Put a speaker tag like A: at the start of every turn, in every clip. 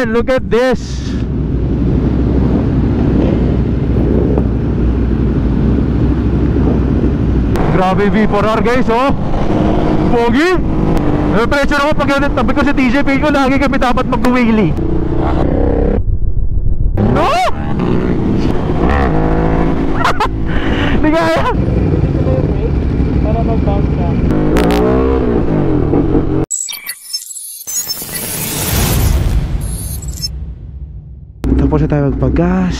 A: man, look at this. Grabe V4R guys, oh. Pogi. Pressure ako pag yun, tabi ko si TJ, feel ko lagi kami dapat mag-wheelie. No! Hindi kaya.
B: Para mag-bounce ka.
A: Tapos na tayo magpagas.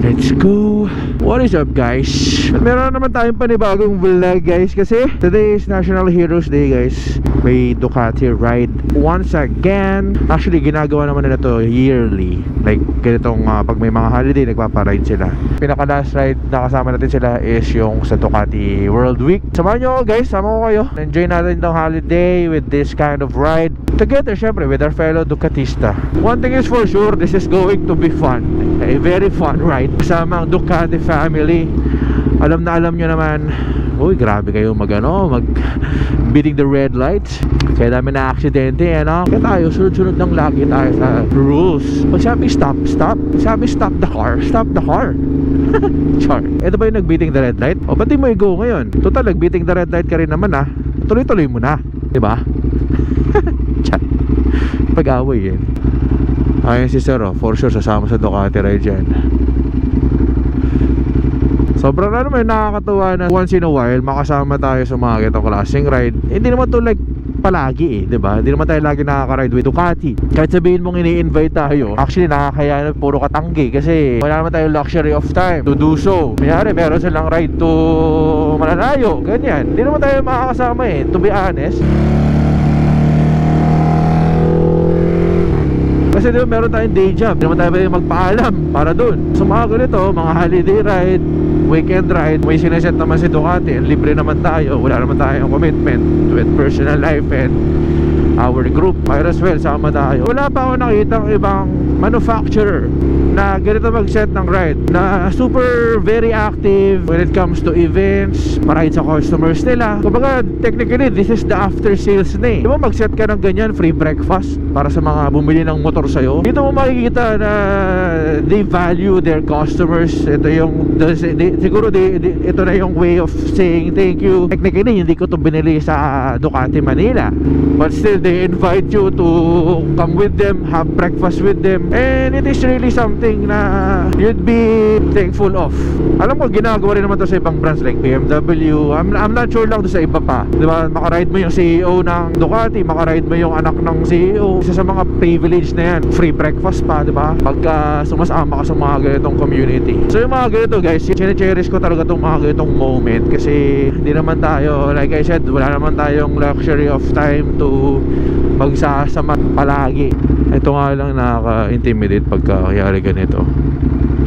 A: Let's go. What is up guys? Meron naman tayong panibagong vlog guys, kasi today is National Heroes Day guys. May Ducati ride once again. Actually ginagawa naman nila to yearly. Like ganitong pag may mga holiday nagpaparide sila. Pinaka last ride na kasama natin sila is yung sa Ducati World Week. Samahan nyo ako guys, sama ko kayo. Enjoy natin itong holiday with this kind of ride together, syempre with our fellow Ducatista. One thing is for sure, this is going to be fun. A very fun ride kasama ang Ducati family. Alam na alam nyo naman. Uy, grabe kayo mag beating the red lights. Kaya dami na aksidente, ano? Kaya tayo, sunod-sunod lang lagi tayo sa rules. Pag sabi stop, stop. Sabi stop the car, stop the car. Char. Ito ba yung nag-beating the red light? O, ba't di mo i-go ngayon? Total, nag-beating the red light ka rin naman, ha? Tuloy-tuloy mo na, diba? Char. Pag-away yun. Ayun si Sir, oh, for sure sasama sa Ducati ride dyan. Sobrang naman nakakatuwa na once in a while makasama tayo sa mga ganitong klaseng ride. Hindi naman to like palagi, diba? Hindi naman tayo lagi nakaka-ride with Ducati. Kahit sabihin mong ini-invite tayo, actually nakakaya na puro katanggi kasi wala naman tayong luxury of time to do so. Mayari meron silang ride to malalayo, ganyan. Hindi naman tayo makakasama eh, to be honest. Kasi diba meron tayong day job, hindi naman tayo magpaalam para dun. So mga ganito, mga holiday ride, weekend ride, may sineset naman si Ducati, libre naman tayo, wala naman tayong commitment with personal life and our group. Might as well sama tayo. Wala pa ako nakitang ibang manufacturer na ganito mag-set ng ride na super very active when it comes to events, maride sa customers nila. Kumbaga technically this is the after sales na eh. Di ba mag-set ka ng ganyan, free breakfast para sa mga bumili ng motor sa'yo? Dito mo makikita na they value their customers. Ito yung siguro ito na yung way of saying thank you. Technically hindi ko to binili sa Ducati Manila, but still they invite you to come with them, have breakfast with them, and it is really something na you'd be thankful of. Alam mo, ginagawa rin naman to sa ibang brands like BMW. I'm not sure lang to sa iba pa, diba? Makaride mo yung CEO ng Ducati, makaride mo yung anak ng CEO. Isa sa mga privilege na yan, free breakfast pa, diba? Pagka sumasama ka sa mga ganitong community. So yung mga ganito guys, chine-cherish ko talaga itong mga ganitong moment kasi hindi naman tayo, like I said, wala naman tayong luxury of time to magsasama palagi. Ito nga lang nakaka-intimidate pagka kayari ganito.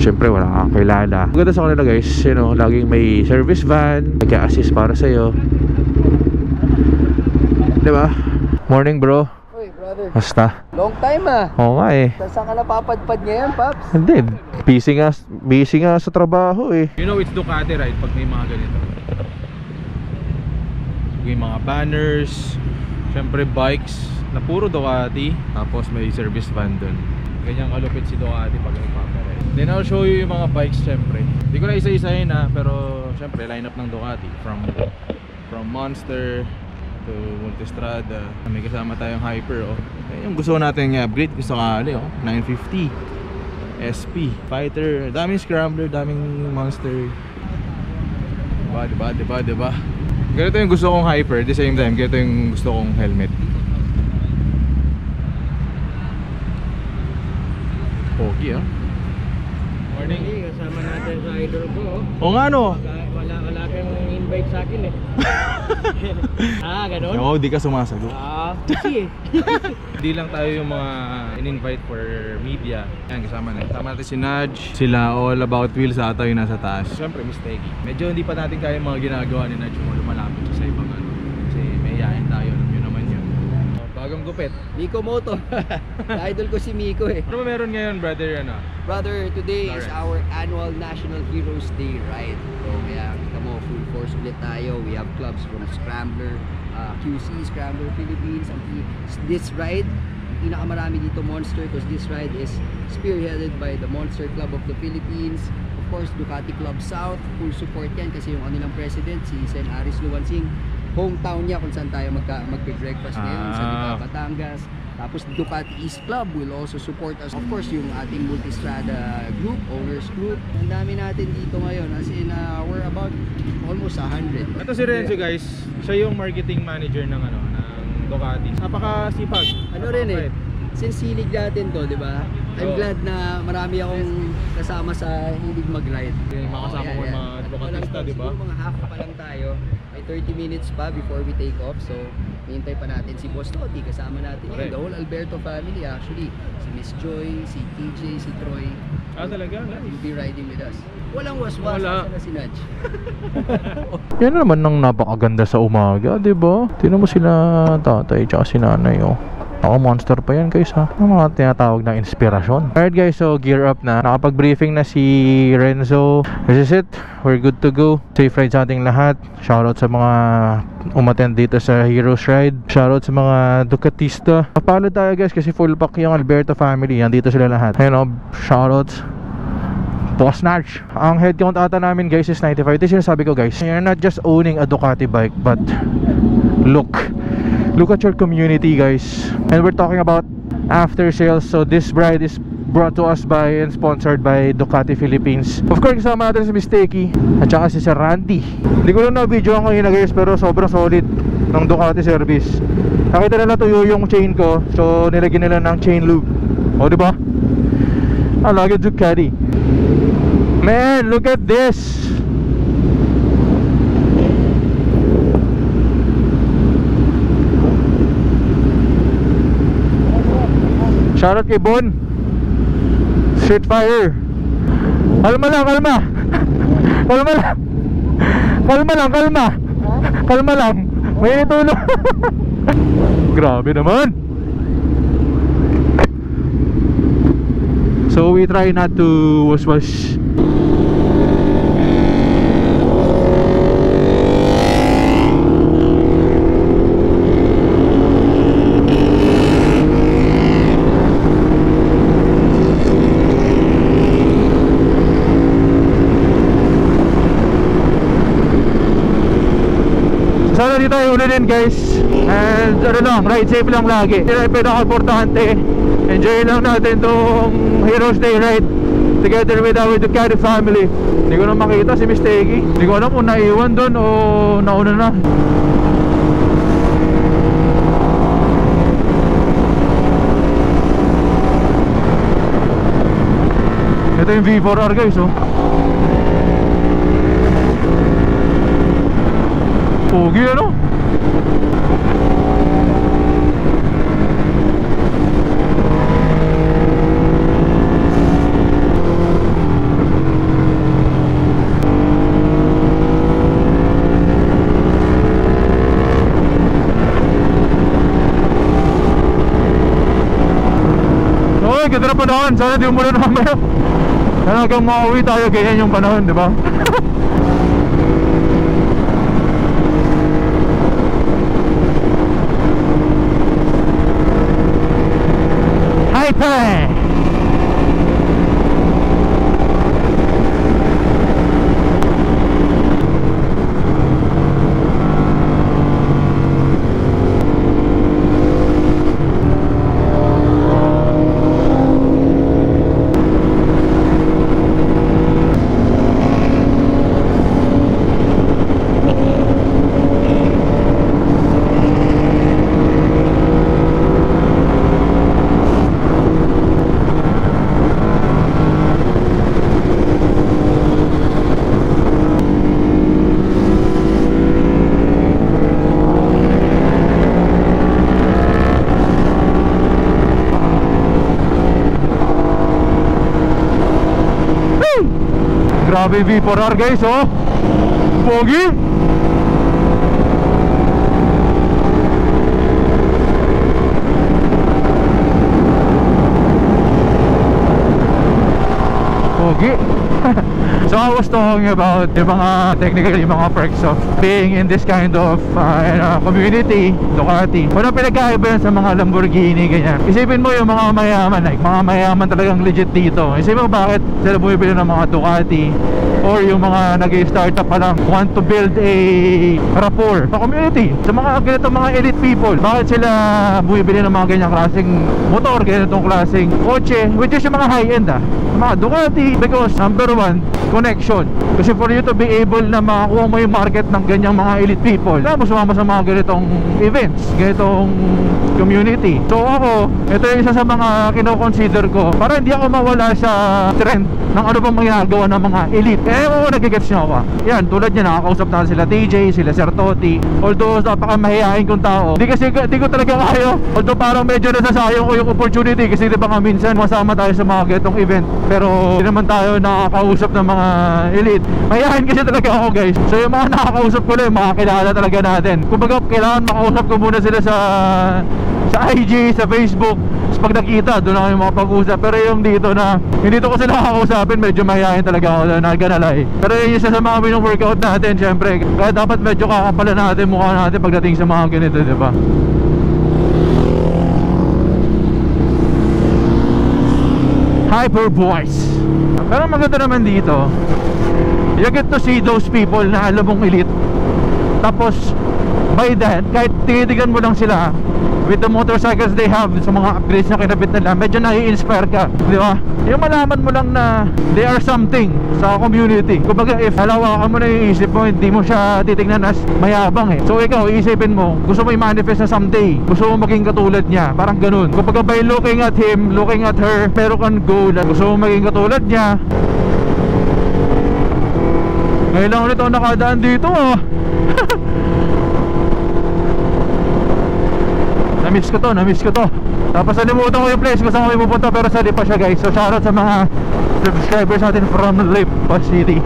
A: Siyempre wala kang kilala. Maganda sa kanila guys, you know, laging may service van, nag-assist para sa'yo, diba? Morning bro.
B: Uy brother,
A: basta?
B: long time ah.
A: Oo nga eh.
B: Saan ka napapadpad ngayon, Paps?
A: Hindi, busy nga sa trabaho eh.
C: You know it's Ducati ride pag may mga ganito. May mga banners, syempre bikes na puro Ducati, tapos may service van dun. Ganyang kalupit si Ducati pag nagpaparide. Then I'll show you yung mga bikes syempre. Hindi ko na isa-isahin pero syempre lineup ng Ducati from Monster to Multistrada. May kasama tayong Hyper oh. Yung gusto natin i-upgrade gusto sakali oh, 950 SP, Fighter, daming Scrambler, daming Monster. Diba? Ganito yung gusto kong Hyper, at the same time ganito yung gusto kong helmet. Pogi ah.
B: Morning. Kasama natin sa idol ko.
A: O nga no.
B: Wala kang invite sa akin eh. Ganun?
A: Oo, di ka sumasagot.
B: Kasi
C: Hindi lang tayo yung mga in-invite for media. Yan, kasama natin si Nudge. Sila All About Wheels ata yung nasa taas. Siyempre, mistake. Medyo hindi pa natin kaya yung mga ginagawa ni Nudge mo lumalapit sa ibang ano. Kasi may yayain tayo, alam nyo naman yun. Bagong gupit.
B: Miko Moto. Idol ko si Miko eh.
C: Ano ba meron ngayon, brother?
B: Brother, today is
C: Alright.
B: our annual National Heroes Day ride. So kaya kita mo, full force ulit tayo. We have clubs from Scrambler, QC, Scrambler Philippines. This ride, pinakamarami dito Monster, because this ride is spearheaded by the Monster Club of the Philippines. Of course, Ducati Club South, full support yan kasi yung kanilang president, si Sen. Aris Luwansing, hometown niya kung saan tayo magbe-breakfast ngayon sa Lipa, Batangas. Tapos Ducati East Club will also support us. Of course, yung ating Multistrada group, owners group. Ang dami natin dito ngayon, as in we're about almost 100.
C: Ito si Renzo guys, siya yung marketing manager ng Ducati. Napakasipag.
B: Ano rin since hilig natin to, di ba? I'm glad na marami akong kasama sa hilig mag-ride.
C: Yung mga kasama ko yung mga Ducatista, di ba?
B: Siguro mga half pa lang tayo. May 30 minutes pa before we take off. So, hintay pa natin si Boss Toti. Kasama natin yun. The whole Alberto family actually. Si Miss Joy, si TJ, si Troy.
C: Talaga?
B: Will be riding with us. Walang waswas.
C: Wala.
B: Na si Nudge.
A: Yan naman ng napakaganda sa umaga, di ba? Tingnan mo sila tatay tsaka si nanay, oh. Ako, monster pa yan guys, ha. Ang mga tinatawag na inspirasyon. Alright guys, so gear up na. Nakapag-briefing na si Renzo. This is it. We're good to go. Safe ride sa ating lahat. Shoutout sa mga umattend dito sa Heroes Ride. Shoutout sa mga Ducatista. Napalo tayo guys kasi full pack yung Alberto family. Nandito sila lahat. Ayun, oh, shoutouts. Boss Natch. Ang head count ata namin guys is 95. Ito yung sinasabi ko guys, you're not just owning a Ducati bike, but look at your community guys. And we're talking about after sales. So this ride is brought to us by and sponsored by Ducati Philippines. Of course, kasama natin si Mistake at saka si Sir Randy. Hindi ko lang na-video ang kanina guys, pero sobrang solid ng Ducati service. Nakita nila tuyo yung chain ko, so nilagyan nila ng chain lube. O diba? I like it, Ducati. Man, look at this. Shoutout kay Bon Street Fire. Kalma lang, kalma. Kalma lang. Kalma lang, kalma. Kalma lang. May itulong. Grabe naman. So we try not to was. Sana dito tayo ulit guys. And ano lang, ride safe lang lagi. Hindi na pinaka-importante. Enjoy lang natin tong Heroes Day ride together with our Ducati family. Hindi ko na makita si Mistake. Hindi ko alam kung naiwan doon o nauna na. Ito yung V4R guys, oh. Pogi, ano? Oy, ganda na panahon. Sana di umulan na mamaya. Sana hanggang makauwi tayo, ganyan yung panahon, di ba? Hyper! Grabe V4R guys, oh. Pogi. Pogi. So I was talking about yung mga technically mga perks of being in this kind of community, Ducati. Walang pinagkaiba yan sa mga Lamborghini, ganyan. Isipin mo yung mga mayaman, like mga mayaman talagang legit dito. Isipin mo bakit sila bumibili ng mga Ducati, or yung mga nag-startup pa lang want to build a rapport sa community, sa mga ganito mga elite people. Bakit sila bumibili ng mga ganyang klaseng motor, ganitong klaseng kotse, which is yung mga high-end mga Ducati, because number one, connection. Kasi for you to be able na makakuha mo yung market ng ganyang mga elite people, kaya mo sumama sa mga ganitong events, ganitong community. So ako, ito yung isa sa mga kino-consider ko para hindi ako mawala sa trend ng ano bang ginagawa ng mga elite. Eh mo, nagigets nyo ako. Yan, tulad niya, nakakausap natin sila TJ, sila Sir Toti. Although napaka mahihain kong tao, di ko talaga kaya. Although parang medyo nasasayang ko yung opportunity, kasi di ba nga minsan masama tayo sa mga ganitong event, pero di naman tayo nakakausap ng mga elite. Mahihain kasi talaga ako, guys. So yung mga nakakausap ko lang, mga kilala talaga natin. Kumbaga kailangan makausap ko muna sila sa IG, sa Facebook. Tapos pag nakita, doon ako yung makapag-usap. Pero yung dito na hindi ko sila nakakausapin, medyo mahihain talaga ako, not gonna lie. Pero yung isa sa mga workout natin, syempre, kaya dapat medyo kakapalan natin mukha natin pagdating sa mga ganito, diba? Hyper boys. Pero maganda naman dito, you get to see those people na alam mong elite. Tapos by then, kahit tinitigan mo lang sila with the motorcycles they have, sa mga upgrades na kinabit nila, medyo nai-inspire ka, di ba? Yung malaman mo lang na they are something sa community. Kumbaga, if halawakan mo na yung isip mo, hindi mo siya titignan as mayabang So ikaw, isipin mo, gusto mo i-manifest na someday, gusto mo maging katulad niya, parang ganun. Kumbaga, by looking at him, looking at her, meron kang goal, gusto mo maging katulad niya. Ngayon lang ulit ako nakadaan dito Na-miss ko to. Tapos nalimutan ko yung place kung saan kami pupunta, pero sa Lipa siya, guys. So shoutout sa mga subscribers natin from Lipa City.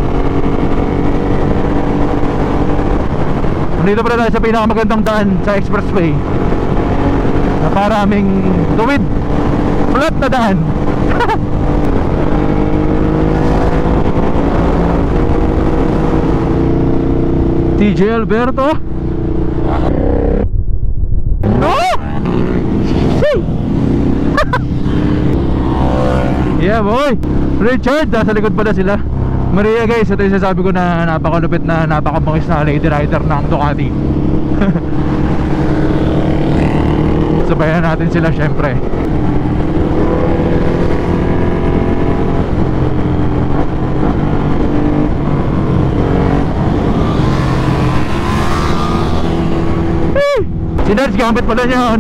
A: Nandito pala tayo sa pinakamagandang daan sa expressway. Naparaming tuwid, flat na daan. TJ Alberto. Yeah boy, Richard, nasa likod pala sila. Maria, guys, ito yung sasabi ko na napakalupit na napakabangis na lady rider ng Ducati. Sabayan natin sila syempre. Si Nerds gamit pala niya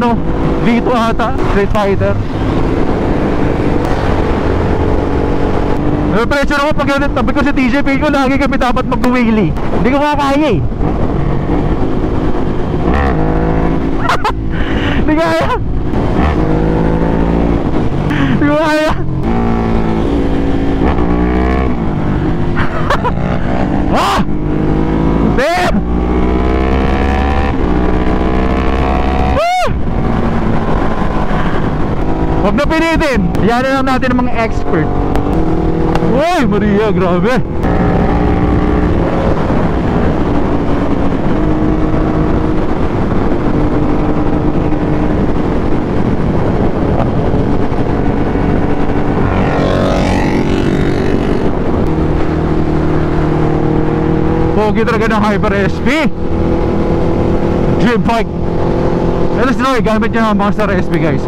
A: V2 ata, Street Fighter. Pressure ako pag yun, tabi ko si TJ, feel ko lagi kami dapat mag-wheelie. Hindi ko makakaya Hindi kaya. Hindi ko kaya. Damn! Huwag na pilitin. Yan na lang natin ng mga expert. Uy, Maria, grabe. Pogi talaga ng Hyper SP. Dream bike. Ito si Troy, gamit niya ang Monster SP, guys.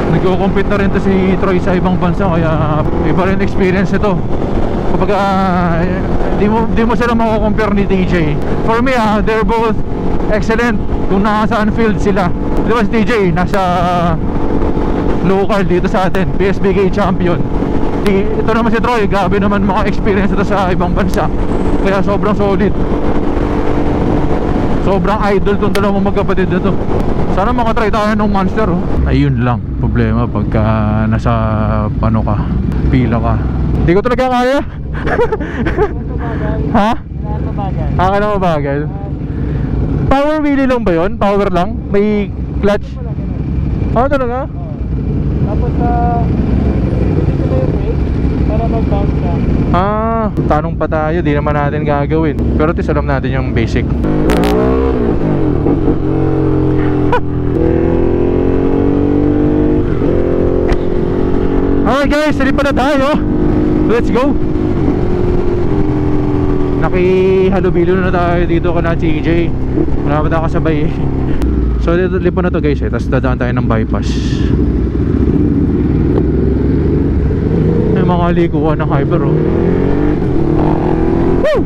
A: Nagko-compete na rin to si Troy sa ibang bansa, kaya iba rin experience ito. Kapag di mo sila mako-compare ni TJ. For me they're both excellent kung nasaan field sila. Di ba si TJ nasa local dito sa atin, PSBK champion. Ito naman si Troy, grabe naman mga experience ito sa ibang bansa, kaya sobrang solid. Sobrang idol tong dalawang magkapatid na to. Sana makatry tayo ng Monster Ayun lang, problema pagka nasa pila ka. Hindi ko talaga kaya. Ha? Kaka na mabagal. Power wheelie lang ba yun? Power lang? May clutch? Talaga?
B: Tapos dito na yung brake.
C: Para mag-bounce ka.
A: Tanong pa tayo, di naman natin gagawin. Pero at least alam natin yung basic. Alright guys, salipa na tayo. Let's go. Nakihalubilo na tayo dito ka na TJ. Wala pa tayo kasabay eh. So dito lipo na to guys eh. Tapos dadaan tayo ng bypass. May mga likuan ng hyper oh. Woo!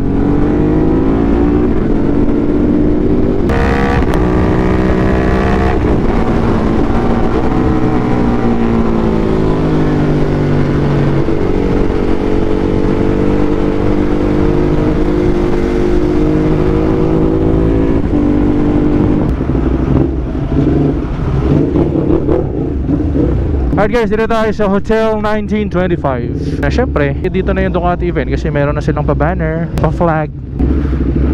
A: Alright guys, dito tayo sa Hotel 1925. Syempre, dito na yung Ducati event kasi meron na silang pa-banner, pa-flag,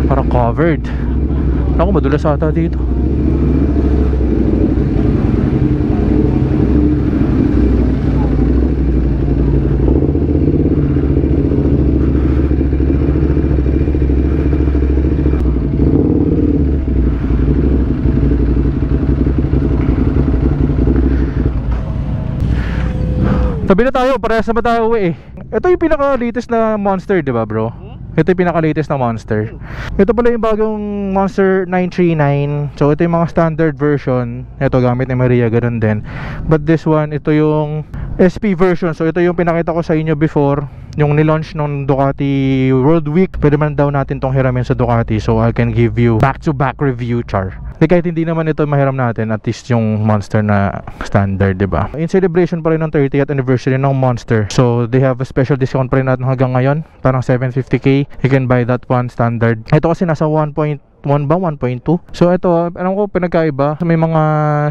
A: parang covered. Ako, madulas ata dito. Tabi na tayo, parehas naman tayo uwi eh. Ito yung pinaka-latest na Monster, di ba bro? Ito yung pinaka-latest na Monster. Ito pala yung bagong Monster 939. So ito yung mga standard version. Ito gamit ni Maria, ganun din. But this one, ito yung SP version. So ito yung pinakita ko sa inyo before, yung nilaunch ng Ducati World Week. Pwede man daw natin tong hiramin sa Ducati. So I can give you back-to-back review, char. Kahit hindi naman ito mahiram natin, at least yung Monster na standard, diba? In celebration pa rin ng 30th anniversary ng Monster. So they have a special discount pa rin natin hanggang ngayon. Parang 750k. You can buy that one standard. Ito kasi nasa 1.1 ba? 1.2? So ito, alam ko pinagkaiba. May mga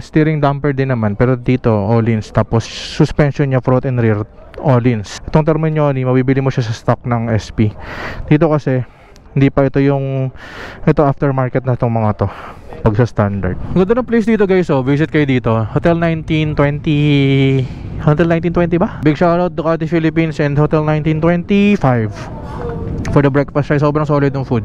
A: steering damper din naman. Pero dito, all-ins. Tapos suspension niya front and rear, all-ins. Itong Terminioni, mabibili mo siya sa stock ng SP. Dito kasi, hindi pa ito yung aftermarket na itong mga to pag sa standard. Ganda ng place dito guys, oh. Visit kayo dito. Hotel 1920 ba? Big shoutout Ducati Philippines and Hotel 1925 for the breakfast try. Sobrang solid ng food.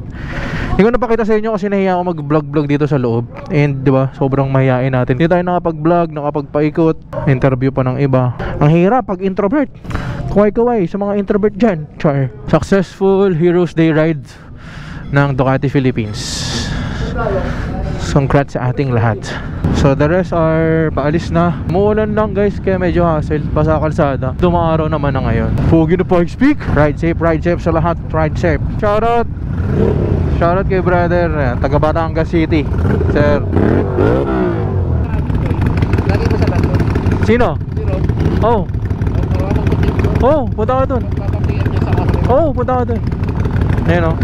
A: Hindi ko napakita sa inyo kasi nahiya ako mag-vlog dito sa loob. And diba, sobrang mahihain natin. Hindi tayo nakapag-vlog, nakapagpaikot, interview pa ng iba. Ang hirap pag introvert. Kuway-kuway sa mga introvert dyan, char. Successful Heroes Day ride ng Ducati Philippines. Congrats sa ating lahat. So the rest are paalis na. Muulan lang guys, kaya medyo hassle pa sa kalsada. Dumaaraw naman na ngayon. Pogi na Park Speak. Ride safe sa lahat. Ride safe. Shoutout kay brother, taga Batangas City, sir.
B: Lagi mo sa kanto?
A: Sino? Oh, punta ka dun. Punta ka dun. Ayun oh.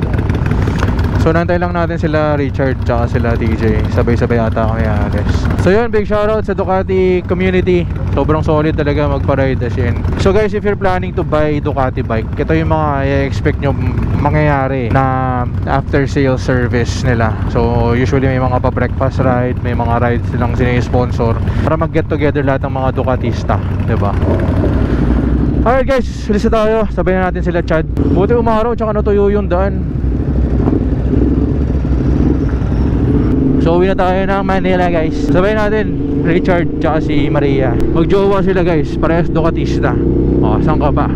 A: So nantay lang natin sila Richard tsaka sila DJ. Sabay-sabay ata kami alis. So yun, big shoutout sa Ducati community. Sobrang solid talaga magpa-ride as in. So guys, if you're planning to buy Ducati bike, ito yung mga i-expect nyo mangyayari na after sale service nila. So usually may mga pa-breakfast ride, may mga rides silang sini-sponsor para mag-get together lahat ng mga Ducatista, diba? Alright guys, lista tayo. Sabayan natin sila Chad. Buti umaraw tsaka natuyo yung daan. So uwi na tayo ng Manila guys. Sabay natin Richard tsaka si Maria. Magjowa sila guys, parehas Ducatista. Saan ka ba?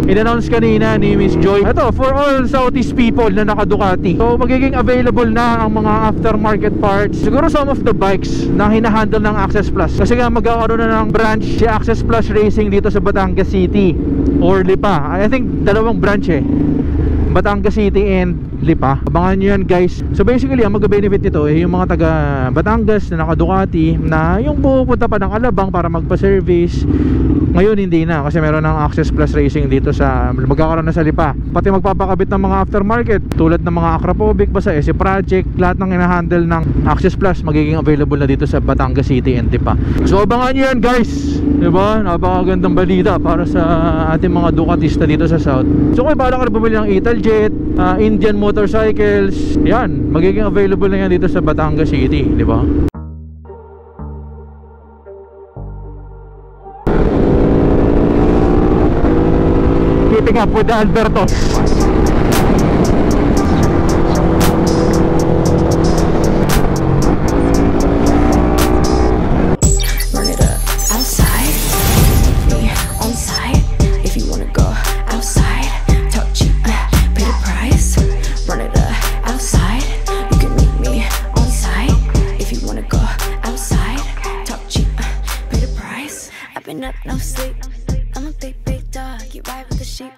A: In-announce kanina ni Miss Joy, ito for all Southeast people na naka-Ducati. So magiging available na ang mga aftermarket parts. Siguro some of the bikes na hinahandle ng Access Plus. Kasi nga magkakaroon na ng branch si Access Plus Racing dito sa Batangas City or Lipa. I think dalawang branch Batangas City and Lipa. Abangan nyo yan guys. So basically ang mag-benefit nito yung mga taga Batangas na naka-Ducati na yung pupunta pa ng Alabang para magpa-service. Ngayon hindi na kasi meron ng Access Plus Racing dito sa magkakaroon na sa Lipa. Pati magpapakabit ng mga aftermarket tulad ng mga Acropovic, basta SC Project, lahat ng ina-handle ng Access Plus magiging available na dito sa Batangas City and Lipa. So abangan nyo yan guys, diba? Napakagandang balita para sa ating mga Ducatista dito sa South. So kung bala ka na bumili ng Italjet, Indian Motorcycles, yan, magiging available na yan dito sa Batangas City, diba? Keeping up with the Alberto.
D: Run it up outside, me on site. If you wanna go outside, talk cheap, pay the price. Run it up outside, you can meet me on site. If you wanna go outside, talk cheap, pay the price. I've been up, no sleep. I'm a big, big dog, you ride with the sheep.